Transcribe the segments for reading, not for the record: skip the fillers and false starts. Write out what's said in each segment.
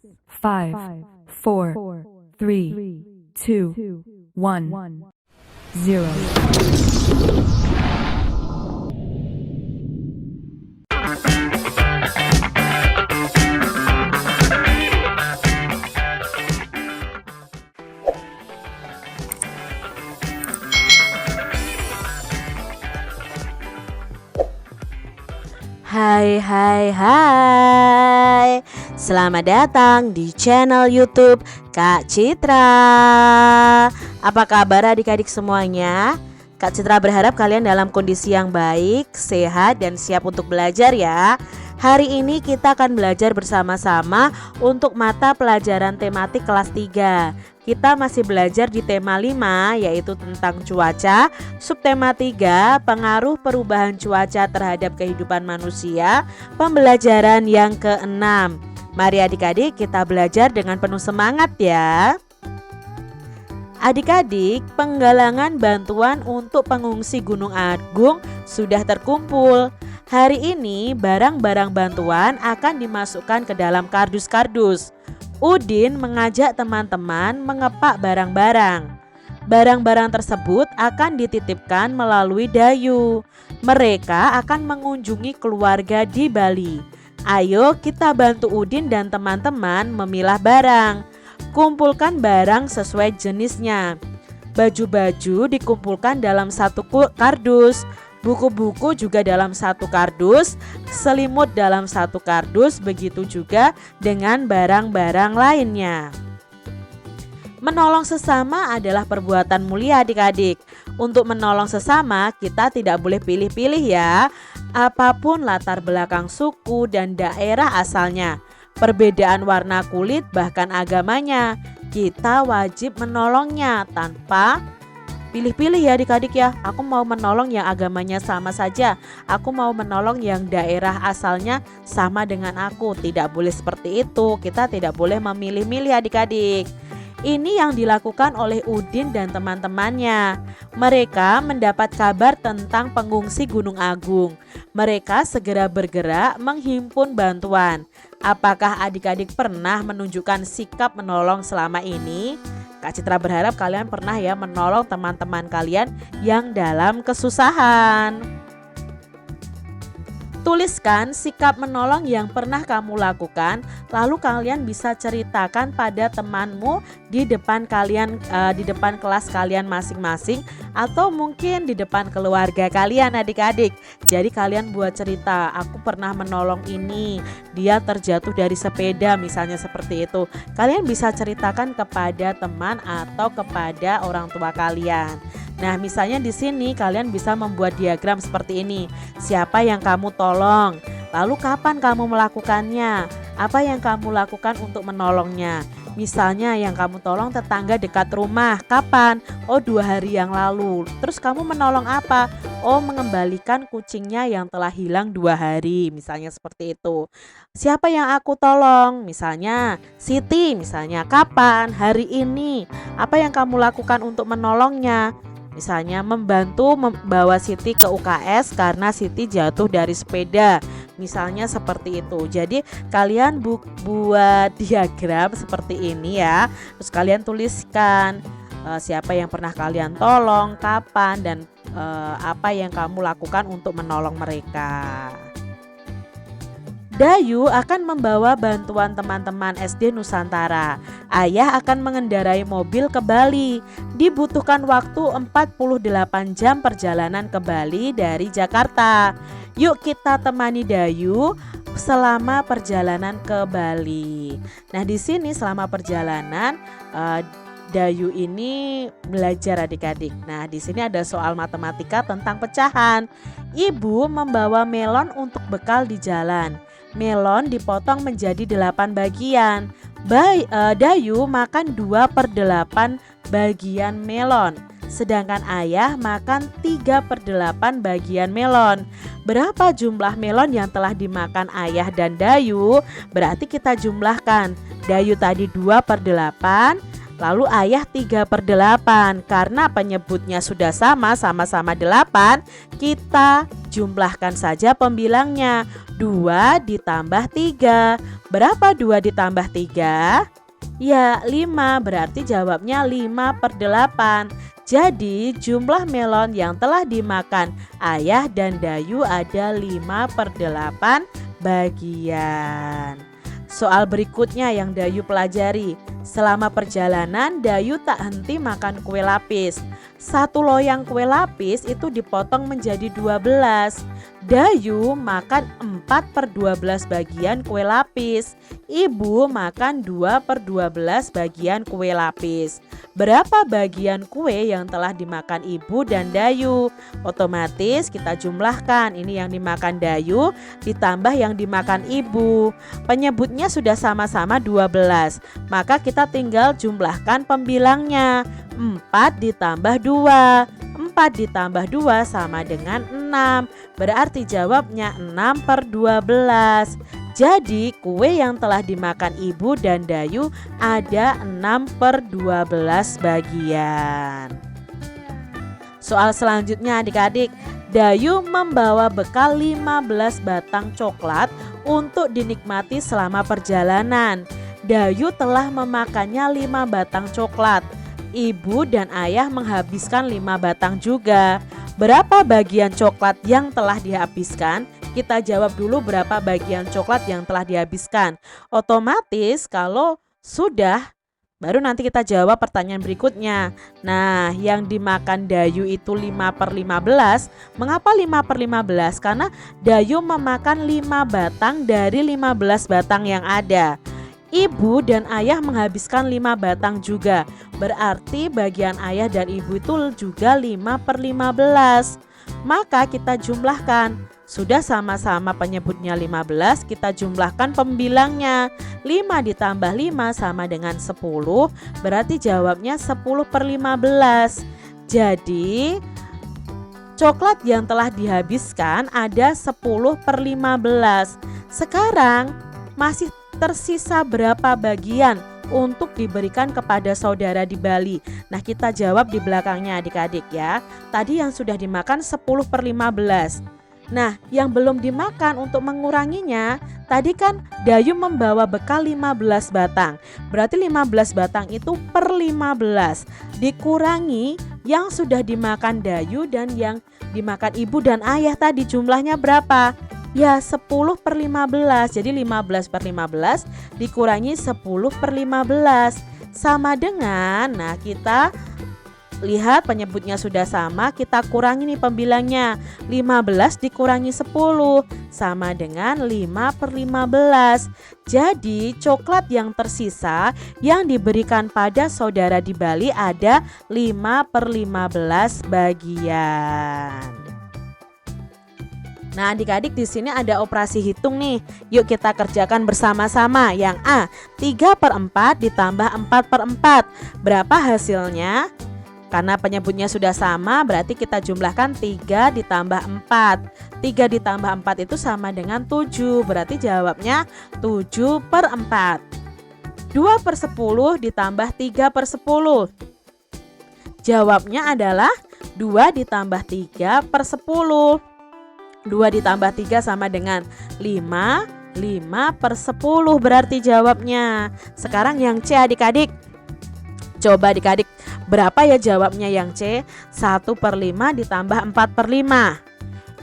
5, 4, 3, 2, 1, 0. Hai hai hai, selamat datang di channel YouTube Kak Citra. Apa kabar adik-adik semuanya? Kak Citra berharap kalian dalam kondisi yang baik, sehat, dan siap untuk belajar ya. Hari ini kita akan belajar bersama-sama untuk mata pelajaran tematik kelas 3. Kita masih belajar di tema 5, yaitu tentang cuaca. Subtema 3, pengaruh perubahan cuaca terhadap kehidupan manusia. Pembelajaran yang ke-6. Mari adik-adik kita belajar dengan penuh semangat ya. Adik-adik, penggalangan bantuan untuk pengungsi Gunung Agung sudah terkumpul. Hari ini barang-barang bantuan akan dimasukkan ke dalam kardus-kardus. Udin mengajak teman-teman mengepak barang-barang. Barang-barang tersebut akan dititipkan melalui Dayu. Mereka akan mengunjungi keluarga di Bali. Ayo kita bantu Udin dan teman-teman memilah barang. Kumpulkan barang sesuai jenisnya. Baju-baju dikumpulkan dalam satu kardus. Buku-buku juga dalam satu kardus, selimut dalam satu kardus, begitu juga dengan barang-barang lainnya. Menolong sesama adalah perbuatan mulia adik-adik. Untuk menolong sesama kita tidak boleh pilih-pilih ya. Apapun latar belakang suku dan daerah asalnya, perbedaan warna kulit bahkan agamanya, kita wajib menolongnya tanpa pilih-pilih ya adik-adik ya. Aku mau menolong yang agamanya sama saja. Aku mau menolong yang daerah asalnya sama dengan aku. Tidak boleh seperti itu. Kita tidak boleh memilih-milih adik-adik. Ini yang dilakukan oleh Udin dan teman-temannya. Mereka mendapat kabar tentang pengungsi Gunung Agung. Mereka segera bergerak menghimpun bantuan. Apakah adik-adik pernah menunjukkan sikap menolong selama ini? Kak Citra berharap kalian pernah ya menolong teman-teman kalian yang dalam kesusahan. Tuliskan sikap menolong yang pernah kamu lakukan, lalu kalian bisa ceritakan pada temanmu di depan di depan kelas kalian masing-masing, atau mungkin di depan keluarga kalian adik-adik. Jadi kalian buat cerita, aku pernah menolong ini, dia terjatuh dari sepeda misalnya seperti itu. Kalian bisa ceritakan kepada teman atau kepada orang tua kalian. Nah, misalnya di sini kalian bisa membuat diagram seperti ini. Siapa yang kamu tolong? Lalu kapan kamu melakukannya? Apa yang kamu lakukan untuk menolongnya? Misalnya yang kamu tolong tetangga dekat rumah. Kapan? Oh, 2 hari yang lalu. Terus kamu menolong apa? Oh, mengembalikan kucingnya yang telah hilang 2 hari. Misalnya seperti itu. Siapa yang aku tolong? Misalnya Siti. Misalnya kapan? Hari ini. Apa yang kamu lakukan untuk menolongnya? Misalnya membantu membawa Siti ke UKS karena Siti jatuh dari sepeda. Misalnya seperti itu. Jadi kalian buat diagram seperti ini ya. Terus kalian tuliskan siapa yang pernah kalian tolong, kapan, dan apa yang kamu lakukan untuk menolong mereka. Dayu akan membawa bantuan teman-teman SD Nusantara. Ayah akan mengendarai mobil ke Bali. Dibutuhkan waktu 48 jam perjalanan ke Bali dari Jakarta. Yuk kita temani Dayu selama perjalanan ke Bali. Nah, di sini selama perjalanan Dayu ini belajar adik-adik. Nah, di sini ada soal matematika tentang pecahan. Ibu membawa melon untuk bekal di jalan. Melon dipotong menjadi 8 bagian. Dayu makan 2/8 bagian melon. Sedangkan ayah makan 3/8 bagian melon. Berapa jumlah melon yang telah dimakan ayah dan Dayu? Berarti kita jumlahkan. Dayu tadi 2/8, lalu ayah 3/8. Karena penyebutnya sudah sama-sama 8, kita jumlahkan saja pembilangnya. 2 ditambah 3. Berapa 2 ditambah 3? Ya, 5. Berarti jawabnya 5/8. Jadi jumlah melon yang telah dimakan Ayah dan Dayu ada 5/8 bagian. Soal berikutnya yang Dayu pelajari. Selama perjalanan Dayu tak henti makan kue lapis. 1 loyang kue lapis itu dipotong menjadi 12. Dayu makan 4/12 bagian kue lapis. Ibu makan 2/12 bagian kue lapis. Berapa bagian kue yang telah dimakan ibu dan Dayu? Otomatis kita jumlahkan. Ini yang dimakan Dayu ditambah yang dimakan ibu. Penyebutnya sudah sama-sama 12. Maka kita tinggal jumlahkan pembilangnya. 4 ditambah 2. 4 ditambah 2 sama dengan 6. Berarti jawabnya 6/12. Jadi kue yang telah dimakan ibu dan Dayu ada 6/12 bagian. Soal selanjutnya adik-adik, Dayu membawa bekal 15 batang coklat untuk dinikmati selama perjalanan. Dayu telah memakannya 5 batang coklat. Ibu dan ayah menghabiskan 5 batang juga. Berapa bagian coklat yang telah dihabiskan? Kita jawab dulu berapa bagian coklat yang telah dihabiskan. Otomatis kalau sudah, baru nanti kita jawab pertanyaan berikutnya. Nah, yang dimakan Dayu itu 5/15. Mengapa 5/15? Karena Dayu memakan 5 batang dari 15 batang yang ada. Ibu dan ayah menghabiskan 5 batang juga. Berarti bagian ayah dan ibu itu juga 5/15. Maka kita jumlahkan. Sudah sama-sama penyebutnya 15, kita jumlahkan pembilangnya. 5 ditambah 5 sama dengan 10. Berarti jawabnya 10/15. Jadi coklat yang telah dihabiskan ada 10/15. Sekarang masih tersisa berapa bagian untuk diberikan kepada saudara di Bali? Nah, kita jawab di belakangnya adik-adik ya. Tadi yang sudah dimakan 10/15. Nah, yang belum dimakan untuk menguranginya, tadi kan Dayu membawa bekal 15 batang. Berarti 15 batang itu per 15. Dikurangi yang sudah dimakan Dayu dan yang dimakan ibu dan ayah tadi, jumlahnya berapa? Ya 10/15. Jadi 15/15 dikurangi 10/15 sama dengan, nah kita lihat penyebutnya sudah sama, kita kurangi nih pembilangnya. 15 dikurangi 10 sama dengan 5/15. Jadi coklat yang tersisa yang diberikan pada saudara di Bali ada 5/15 bagian. Nah, adik-adik di sini ada operasi hitung nih. Yuk kita kerjakan bersama-sama. Yang A, 3/4 ditambah 4/4. Berapa hasilnya? Karena penyebutnya sudah sama, berarti kita jumlahkan 3 ditambah 4. 3 ditambah 4 itu sama dengan 7. Berarti jawabnya 7/4. 2/10 ditambah 3/10. Jawabnya adalah 2 ditambah 3/10. 2 ditambah 3 sama dengan 5. 5/10 berarti jawabnya. Sekarang yang C adik-adik. Coba adik-adik, berapa ya jawabnya yang C? 1/5 ditambah 4/5.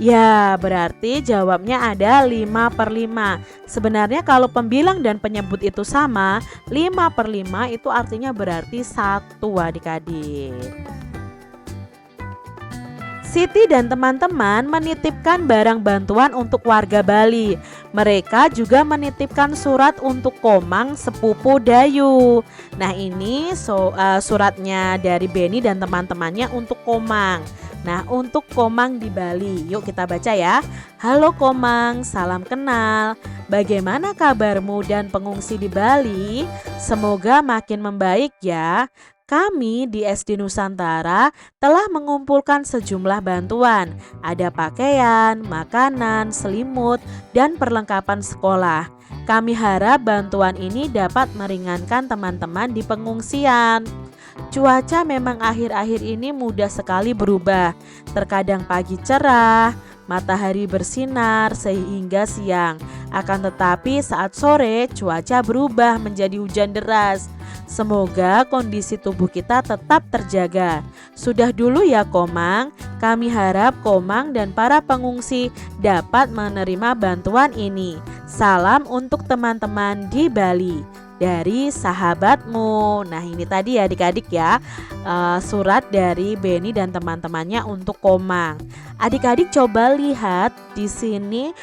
Ya, berarti jawabnya ada 5/5. Sebenarnya kalau pembilang dan penyebut itu sama, 5/5 itu artinya berarti 1 adik-adik. Siti dan teman-teman menitipkan barang bantuan untuk warga Bali. Mereka juga menitipkan surat untuk Komang, sepupu Dayu. Nah, ini suratnya dari Beni dan teman-temannya untuk Komang. Nah, untuk Komang di Bali, yuk kita baca ya. Halo Komang, salam kenal. Bagaimana kabarmu dan pengungsi di Bali? Semoga makin membaik ya. Kami di SD Nusantara telah mengumpulkan sejumlah bantuan. Ada pakaian, makanan, selimut, dan perlengkapan sekolah. Kami harap bantuan ini dapat meringankan teman-teman di pengungsian. Cuaca memang akhir-akhir ini mudah sekali berubah. Terkadang pagi cerah, matahari bersinar sehingga siang. Akan tetapi saat sore cuaca berubah menjadi hujan deras. Semoga kondisi tubuh kita tetap terjaga. Sudah dulu ya Komang, kami harap Komang dan para pengungsi dapat menerima bantuan ini. Salam untuk teman-teman di Bali. Dari sahabatmu. Nah ini tadi ya adik-adik ya, surat dari Beni dan teman-temannya untuk Komang. Adik-adik coba lihat di sini,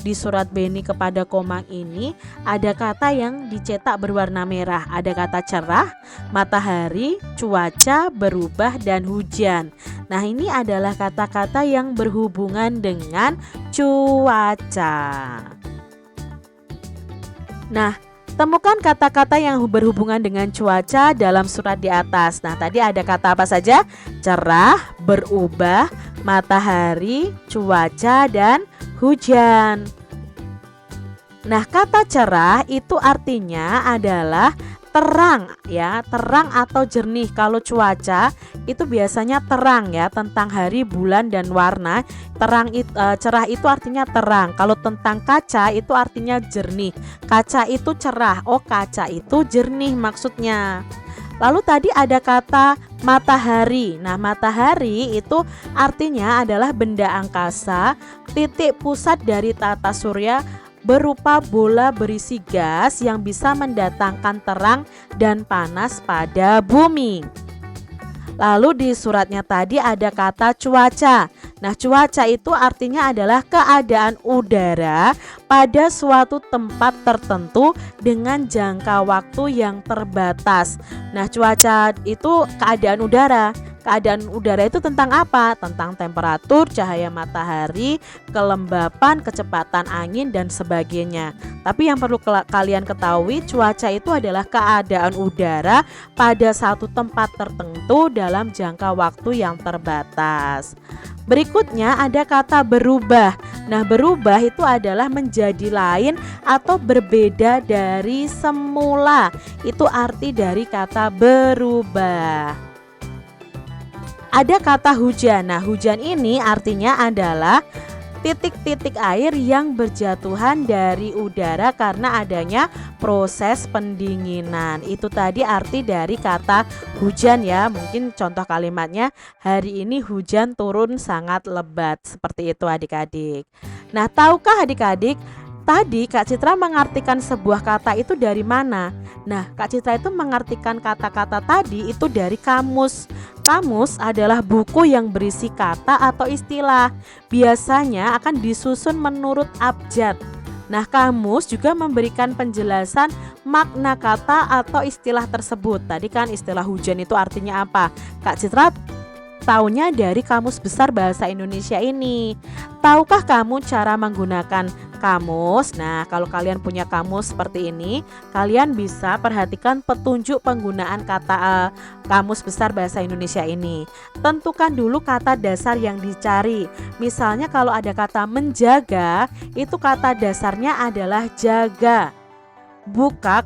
di surat Beni kepada Komang ini ada kata yang dicetak berwarna merah. Ada kata cerah, matahari, cuaca, berubah, dan hujan. Nah ini adalah kata-kata yang berhubungan dengan cuaca. Nah, temukan kata-kata yang berhubungan dengan cuaca dalam surat di atas. Nah, tadi ada kata apa saja? Cerah, berubah, matahari, cuaca, dan hujan. Nah, kata cerah itu artinya adalah terang ya, terang atau jernih. Kalau cuaca itu biasanya terang ya, tentang hari, bulan, dan warna. Cerah itu artinya terang. Kalau tentang kaca itu artinya jernih. Kaca itu cerah. Oh, kaca itu jernih maksudnya. Lalu tadi ada kata matahari. Nah, matahari itu artinya adalah benda angkasa, titik pusat dari tata surya, berupa bola berisi gas yang bisa mendatangkan terang dan panas pada bumi. Lalu di suratnya tadi ada kata cuaca. Nah, cuaca itu artinya adalah keadaan udara pada suatu tempat tertentu dengan jangka waktu yang terbatas. Nah, cuaca itu keadaan udara. Keadaan udara itu tentang apa? Tentang temperatur, cahaya matahari, kelembapan, kecepatan angin, dan sebagainya. Tapi yang perlu kalian ketahui, cuaca itu adalah keadaan udara pada satu tempat tertentu dalam jangka waktu yang terbatas. Berikutnya ada kata berubah. Nah, berubah itu adalah menjadi lain atau berbeda dari semula. Itu arti dari kata berubah. Ada kata hujan. Nah, hujan ini artinya adalah titik-titik air yang berjatuhan dari udara karena adanya proses pendinginan. Itu tadi arti dari kata hujan ya. Mungkin contoh kalimatnya, hari ini hujan turun sangat lebat. Seperti itu adik-adik. Nah, tahukah adik-adik, tadi Kak Citra mengartikan sebuah kata itu dari mana? Nah, Kak Citra itu mengartikan kata-kata tadi itu dari kamus. Kamus adalah buku yang berisi kata atau istilah. Biasanya akan disusun menurut abjad. Nah, kamus juga memberikan penjelasan makna kata atau istilah tersebut. Tadi kan istilah hujan itu artinya apa? Kak Citra taunya dari Kamus Besar Bahasa Indonesia ini. Tahukah kamu cara menggunakan kamus? Nah, kalau kalian punya kamus seperti ini, kalian bisa perhatikan petunjuk penggunaan kata Kamus Besar Bahasa Indonesia ini. Tentukan dulu kata dasar yang dicari. Misalnya kalau ada kata menjaga, itu kata dasarnya adalah jaga. Buka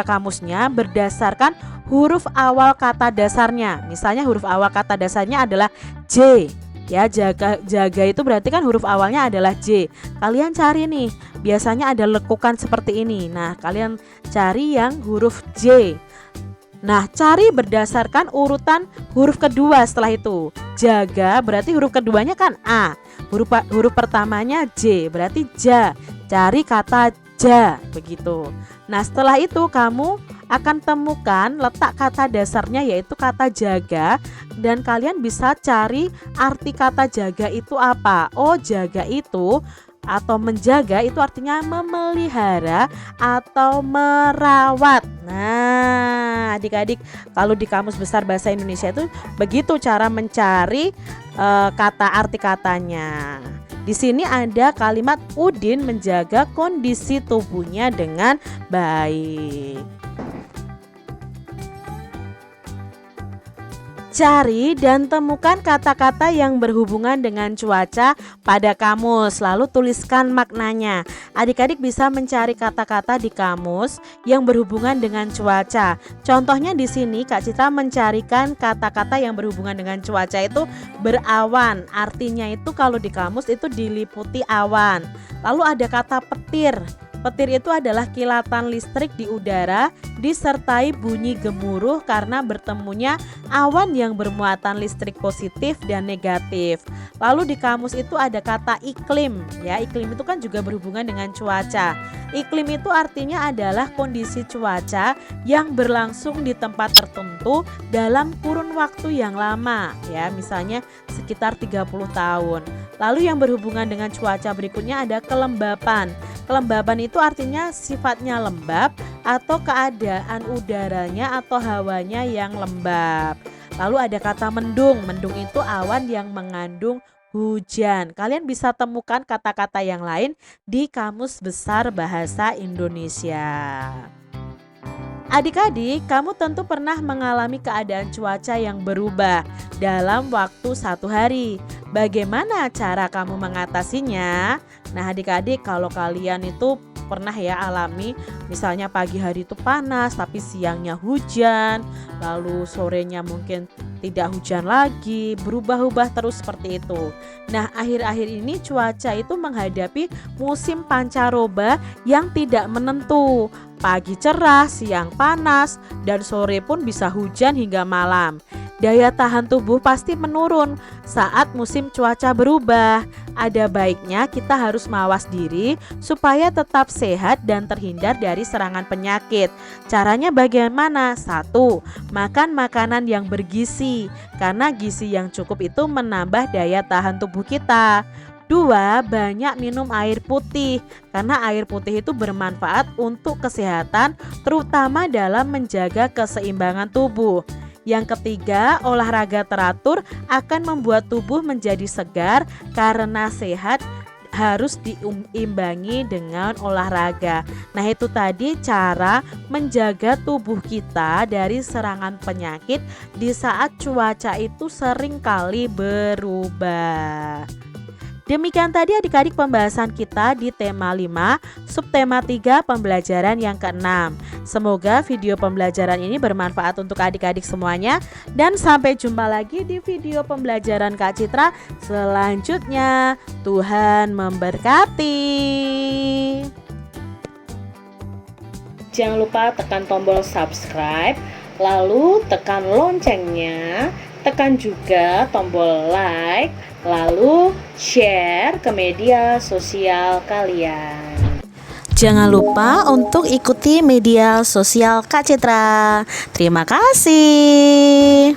kamusnya berdasarkan huruf awal kata dasarnya. Misalnya huruf awal kata dasarnya adalah J. Ya, jaga itu berarti kan huruf awalnya adalah J. Kalian cari nih, biasanya ada lekukan seperti ini. Nah, kalian cari yang huruf J. Nah, cari berdasarkan urutan huruf kedua setelah itu. Jaga berarti huruf keduanya kan A. Huruf pertamanya J, berarti ja. Cari kata ja, begitu. Nah, setelah itu kamu akan temukan letak kata dasarnya yaitu kata jaga, dan kalian bisa cari arti kata jaga itu apa. Oh, jaga itu atau menjaga itu artinya memelihara atau merawat. Nah, adik-adik, kalau di Kamus Besar Bahasa Indonesia itu begitu cara mencari kata arti katanya. Di sini ada kalimat Udin menjaga kondisi tubuhnya dengan baik. Cari dan temukan kata-kata yang berhubungan dengan cuaca pada kamus, lalu tuliskan maknanya. Adik-adik bisa mencari kata-kata di kamus yang berhubungan dengan cuaca. Contohnya di sini Kak Citra mencarikan kata-kata yang berhubungan dengan cuaca itu berawan. Artinya itu kalau di kamus itu diliputi awan. Lalu ada kata petir. Petir itu adalah kilatan listrik di udara disertai bunyi gemuruh karena bertemunya awan yang bermuatan listrik positif dan negatif. Lalu di kamus itu ada kata iklim, ya. Iklim itu kan juga berhubungan dengan cuaca. Iklim itu artinya adalah kondisi cuaca yang berlangsung di tempat tertentu dalam kurun waktu yang lama, ya. Misalnya sekitar 30 tahun. Lalu yang berhubungan dengan cuaca berikutnya ada kelembapan. Kelembapan itu artinya sifatnya lembab atau keadaan udaranya atau hawanya yang lembab. Lalu ada kata mendung. Mendung itu awan yang mengandung hujan. Kalian bisa temukan kata-kata yang lain di Kamus Besar Bahasa Indonesia. Adik-adik, kamu tentu pernah mengalami keadaan cuaca yang berubah dalam waktu 1 hari. Bagaimana cara kamu mengatasinya? Nah, adik-adik, kalau kalian itu pernah ya alami, misalnya pagi hari itu panas tapi siangnya hujan, lalu sorenya mungkin tidak hujan lagi, berubah-ubah terus seperti itu. Nah, akhir-akhir ini cuaca itu menghadapi musim pancaroba yang tidak menentu. Pagi cerah, siang panas, dan sore pun bisa hujan hingga malam. Daya tahan tubuh pasti menurun saat musim cuaca berubah. Ada baiknya kita harus mawas diri supaya tetap sehat dan terhindar dari serangan penyakit. Caranya bagaimana? 1. Makan makanan yang bergizi, karena gizi yang cukup itu menambah daya tahan tubuh kita. 2. Banyak minum air putih, karena air putih itu bermanfaat untuk kesehatan, terutama dalam menjaga keseimbangan tubuh. Yang ketiga, olahraga teratur akan membuat tubuh menjadi segar, karena sehat harus diimbangi dengan olahraga. Nah, itu tadi cara menjaga tubuh kita dari serangan penyakit di saat cuaca itu seringkali berubah. Demikian tadi adik-adik pembahasan kita di tema 5, subtema 3 pembelajaran yang ke-6. Semoga video pembelajaran ini bermanfaat untuk adik-adik semuanya. Dan sampai jumpa lagi di video pembelajaran Kak Citra selanjutnya. Tuhan memberkati. Jangan lupa tekan tombol subscribe, lalu tekan loncengnya, tekan juga tombol like, lalu share ke media sosial kalian. Jangan lupa untuk ikuti media sosial Kak Citra. Terima kasih.